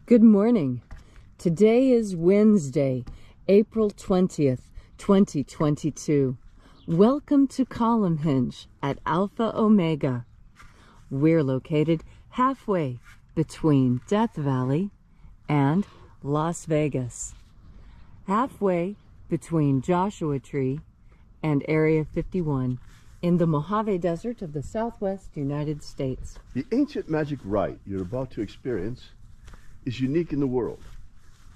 Good morning. Today is Wednesday, April 20th, 2022. Welcome to Columnhenge at Alpha Ωmega. We're located halfway between Death Valley and Las Vegas. Halfway between Joshua Tree and Area 51 in the Mojave Desert of the Southwest United States. The ancient magic rite you're about to experience is unique in the world.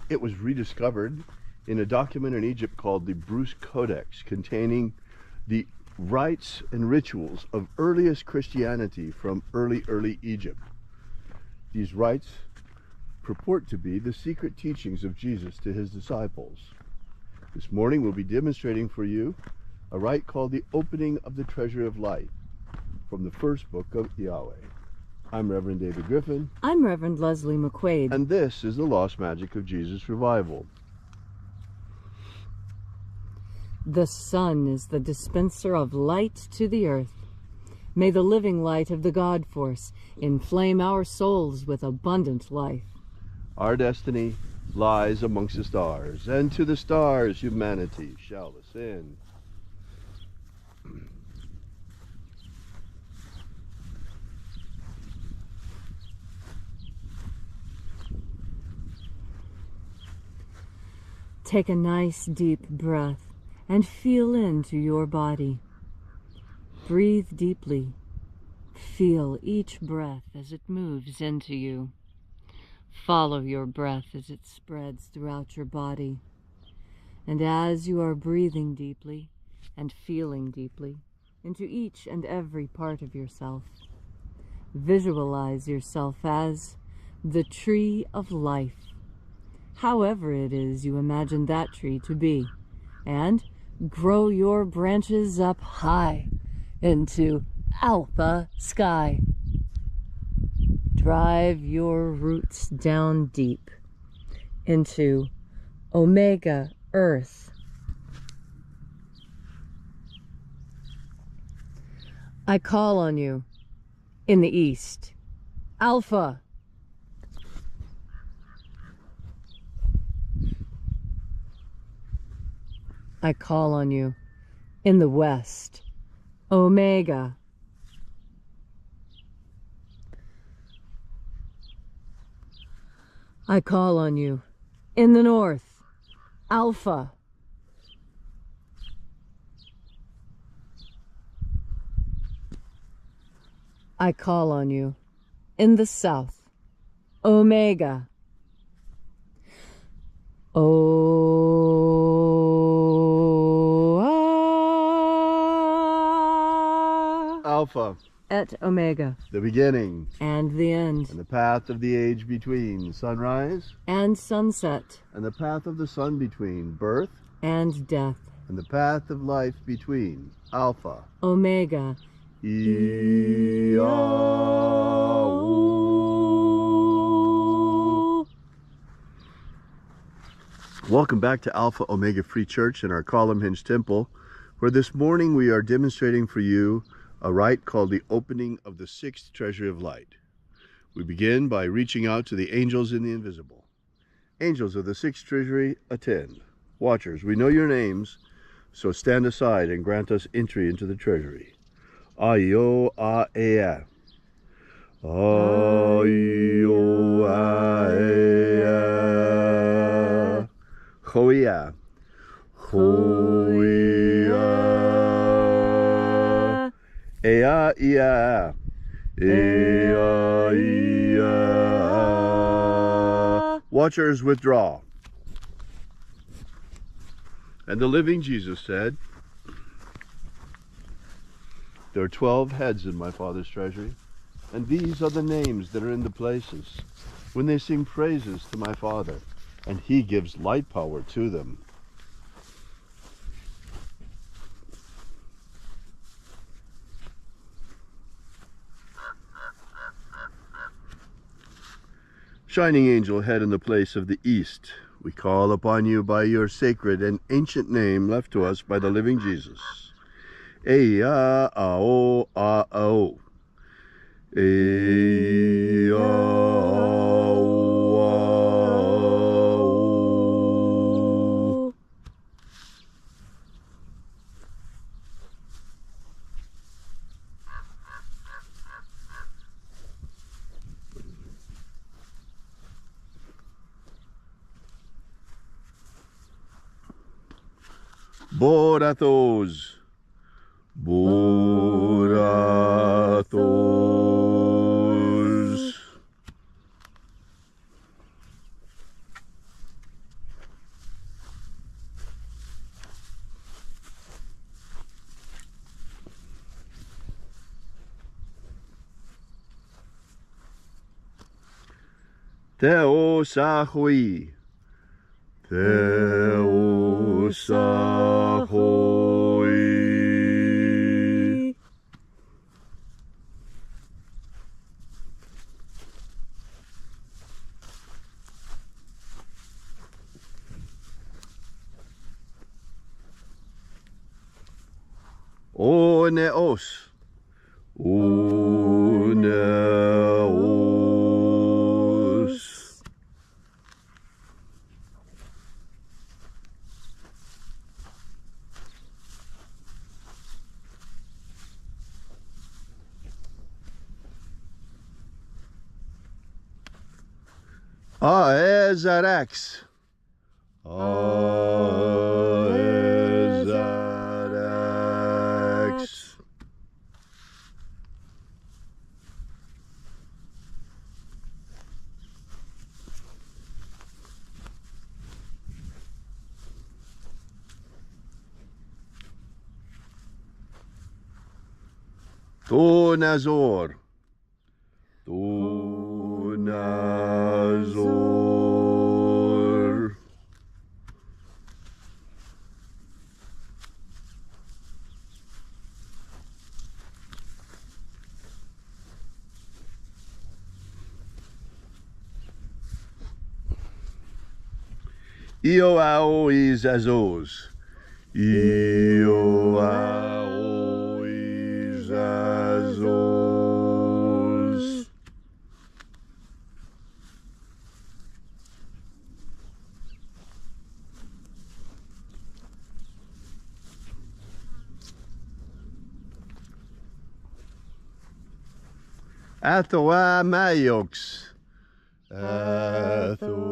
It was rediscovered in a document in Egypt called the Bruce Codex, containing the rites and rituals of earliest Christianity from early Egypt. These rites purport to be the secret teachings of Jesus to his disciples. This morning we'll be demonstrating for you a rite called the opening of the Treasury of Light from the first book of Yahweh. I'm Reverend David Griffin. I'm Reverend Leslie McQuade. And this is the Lost Magic of Jesus Revival. The sun is the dispenser of light to the earth. May the living light of the God force inflame our souls with abundant life. Our destiny lies amongst the stars, and to the stars humanity shall ascend. Take a nice deep breath and feel into your body. Breathe deeply. Feel each breath as it moves into you. Follow your breath as it spreads throughout your body. And as you are breathing deeply and feeling deeply into each and every part of yourself, visualize yourself as the tree of life, however it is you imagine that tree to be, and grow your branches up high into Alpha sky. Drive your roots down deep into Omega Earth. I call on you in the east, Alpha. I call on you in the west, Omega. I call on you in the north, Alpha. I call on you in the south, Omega. Alpha Et Omega, the beginning and the end, and the path of the age between sunrise and sunset, and the path of the sun between birth and death, and the path of life between Alpha Omega. Welcome back to Alpha Ωmega Free Church in our Columnhenge Temple, where this morning we are demonstrating for you a rite called the opening of the sixth Treasury of Light. We begin by reaching out to the angels in the invisible. Angels of the sixth treasury, attend. Watchers, we know your names, so stand aside and grant us entry into the treasury. Ayo a ea. Ayo a ea. Hoia. Hoia. Ea ia. Ea ia. Watchers, withdraw. And the living Jesus said, there are 12 heads in my Father's treasury, and these are the names that are in the places when they sing praises to my Father, and he gives light power to them. Shining angel, head in the place of the east, we call upon you by your sacred and ancient name left to us by the living Jesus. Eya ao a o. Eya ao Borathos. Borathos. Theosahui. Theosahui. Oneos. Oneos. Aezarax. Aezarax. Tonazor. Tonazor. Ioaoizazos. Ioaoizazos. Athoamaiox. Athoamaiox.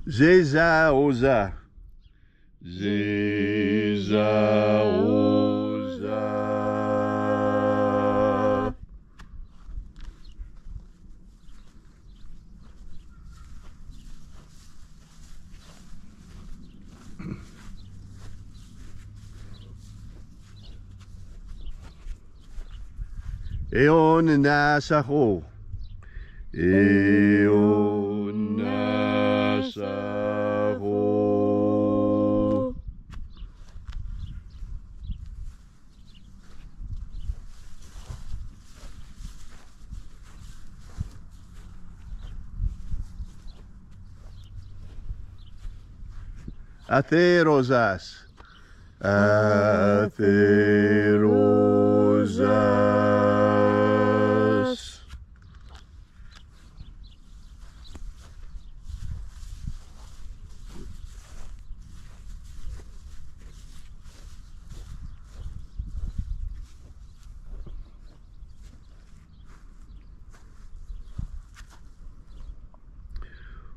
Zezaoza. Zezaoza. Eon nasaho. Eon nasaho. Atherosas. Atherosas.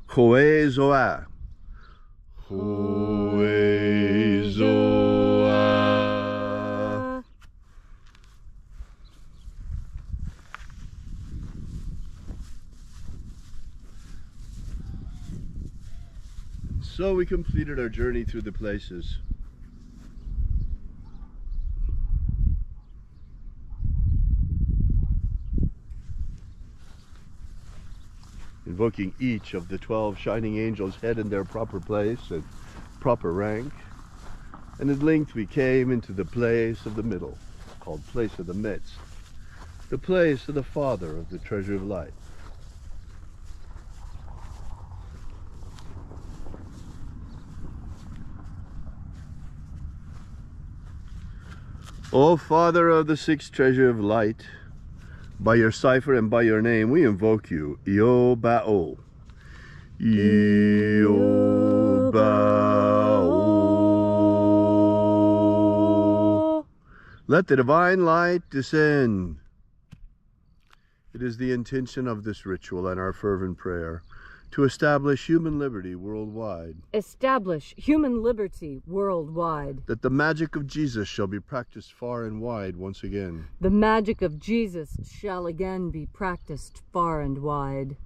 Hoezoa. Hoezoa. So we completed our journey through the places. Invoking each of the 12 shining angels head in their proper place and proper rank. And at length we came into the place of the middle, called place of the midst, the place of the Father of the Treasury of Light. O Father of the sixth Treasury of Light, by your cipher and by your name we invoke you, Io Ba'o. Iobao. Let the divine light descend. It is the intention of this ritual and our fervent prayer to establish human liberty worldwide. Establish human liberty worldwide. That the magic of Jesus shall be practiced far and wide once again. The magic of Jesus shall again be practiced far and wide.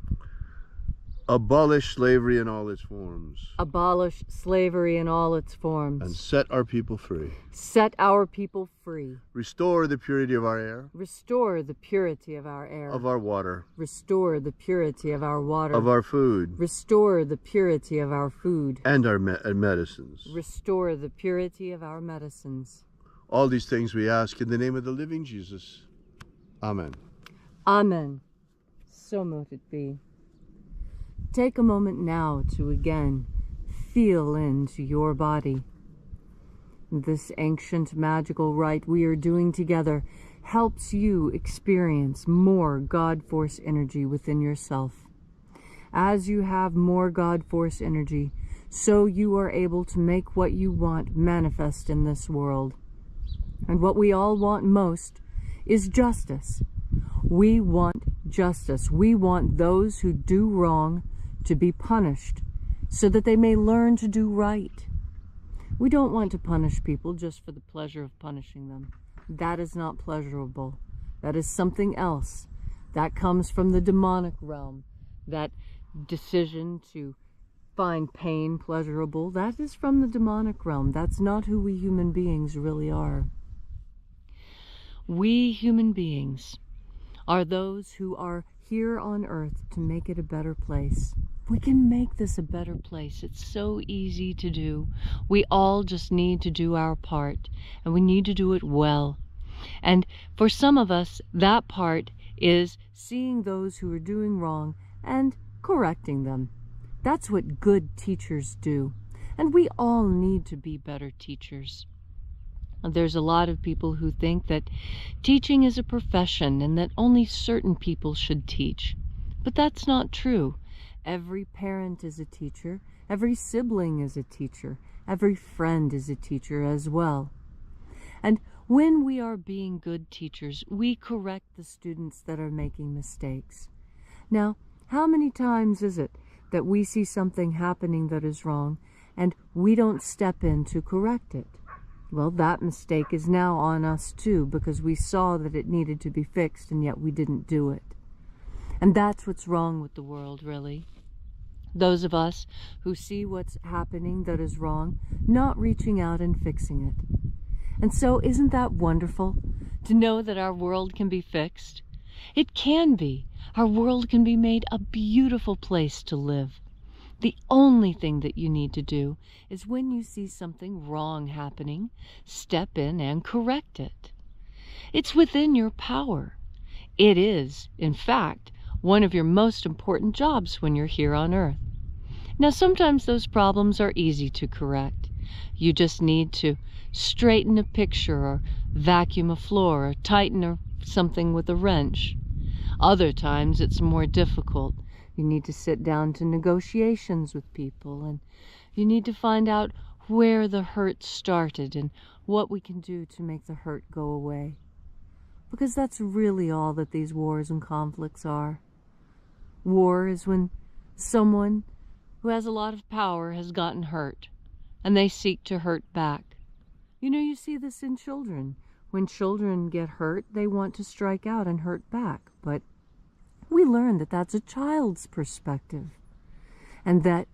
Abolish slavery in all its forms. Abolish slavery in all its forms. And set our people free. Set our people free. Restore the purity of our air. Restore the purity of our air. Of our water. Restore the purity of our water. Of our food. Restore the purity of our food. And our medicines. Restore the purity of our medicines. All these things we ask in the name of the living Jesus. Amen. Amen. So mote it be. Take a moment now to again feel into your body. This ancient magical rite we are doing together helps you experience more God Force energy within yourself. As you have more God Force energy, so you are able to make what you want manifest in this world. And what we all want most is justice. We want justice. We want those who do wrong to be punished so that they may learn to do right. We don't want to punish people just for the pleasure of punishing them. That is not pleasurable. That is something else. That comes from the demonic realm. That decision to find pain pleasurable, that is from the demonic realm. That's not who we human beings really are. We human beings are those who are here on earth to make it a better place. We can make this a better place. It's so easy to do. We all just need to do our part, and we need to do it well. And for some of us, that part is seeing those who are doing wrong and correcting them. That's what good teachers do. And we all need to be better teachers. There's a lot of people who think that teaching is a profession and that only certain people should teach. But that's not true. Every parent is a teacher. Every sibling is a teacher. Every friend is a teacher as well. And when we are being good teachers, we correct the students that are making mistakes. Now, how many times is it that we see something happening that is wrong and we don't step in to correct it? Well, that mistake is now on us too, because we saw that it needed to be fixed and yet we didn't do it. And that's what's wrong with the world, really. Those of us who see what's happening that is wrong, not reaching out and fixing it. And so isn't that wonderful to know that our world can be fixed? It can be. Our world can be made a beautiful place to live. The only thing that you need to do is when you see something wrong happening, step in and correct it. It's within your power. It is, in fact, one of your most important jobs when you're here on Earth. Now, sometimes those problems are easy to correct. You just need to straighten a picture or vacuum a floor or tighten something with a wrench. Other times it's more difficult. You need to sit down to negotiations with people, and you need to find out where the hurt started and what we can do to make the hurt go away. Because that's really all that these wars and conflicts are. War is when someone who has a lot of power has gotten hurt, and they seek to hurt back. You know, you see this in children. When children get hurt, they want to strike out and hurt back, but we learn that that's a child's perspective. And that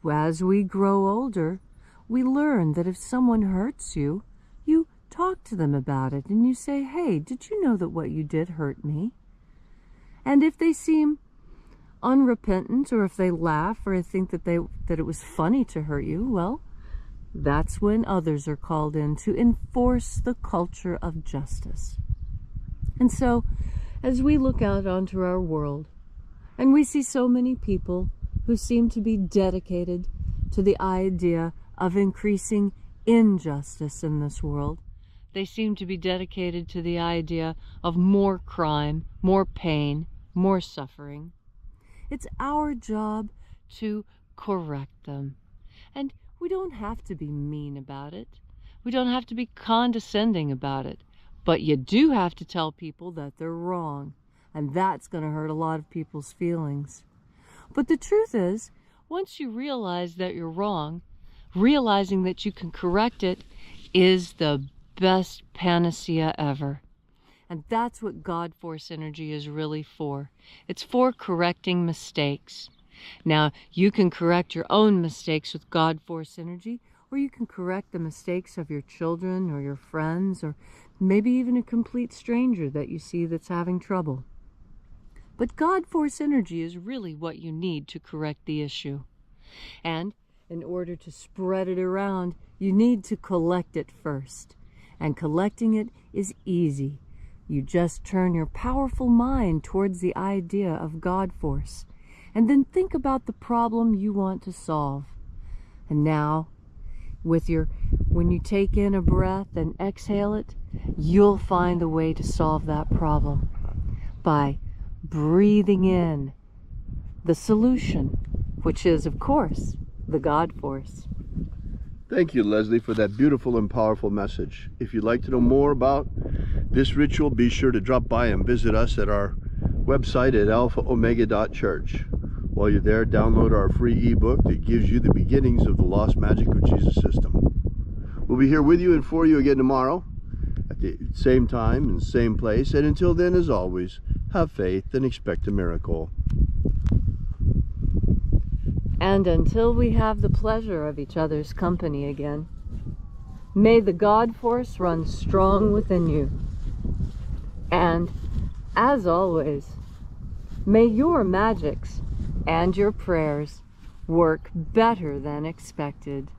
as we grow older, we learn that if someone hurts you, you talk to them about it and you say, hey, did you know that what you did hurt me? And if they seem unrepentant, or if they laugh, or think that it was funny to hurt you, well, that's when others are called in to enforce the culture of justice. And so, as we look out onto our world, and we see so many people who seem to be dedicated to the idea of increasing injustice in this world, they seem to be dedicated to the idea of more crime, more pain, more suffering. It's our job to correct them. And we don't have to be mean about it. We don't have to be condescending about it. But you do have to tell people that they're wrong. And that's going to hurt a lot of people's feelings. But the truth is, once you realize that you're wrong, realizing that you can correct it is the best panacea ever. And that's what God Force energy is really for. It's for correcting mistakes. Now, you can correct your own mistakes with God Force energy, or you can correct the mistakes of your children or your friends, or maybe even a complete stranger that you see that's having trouble. But God Force energy is really what you need to correct the issue. And in order to spread it around, you need to collect it first. And collecting it is easy. You just turn your powerful mind towards the idea of God Force, and then think about the problem you want to solve. And now, when you take in a breath and exhale it, you'll find the way to solve that problem by breathing in the solution, which is, of course, the God Force. Thank you, Leslie, for that beautiful and powerful message. If you'd like to know more about this ritual, be sure to drop by and visit us at our website at alphaomega.church. While you're there, download our free ebook that gives you the beginnings of the Lost Magic of Jesus system. We'll be here with you and for you again tomorrow at the same time and same place. And until then, as always, have faith and expect a miracle. And until we have the pleasure of each other's company again, may the God Force run strong within you. And, as always, may your magics and your prayers work better than expected.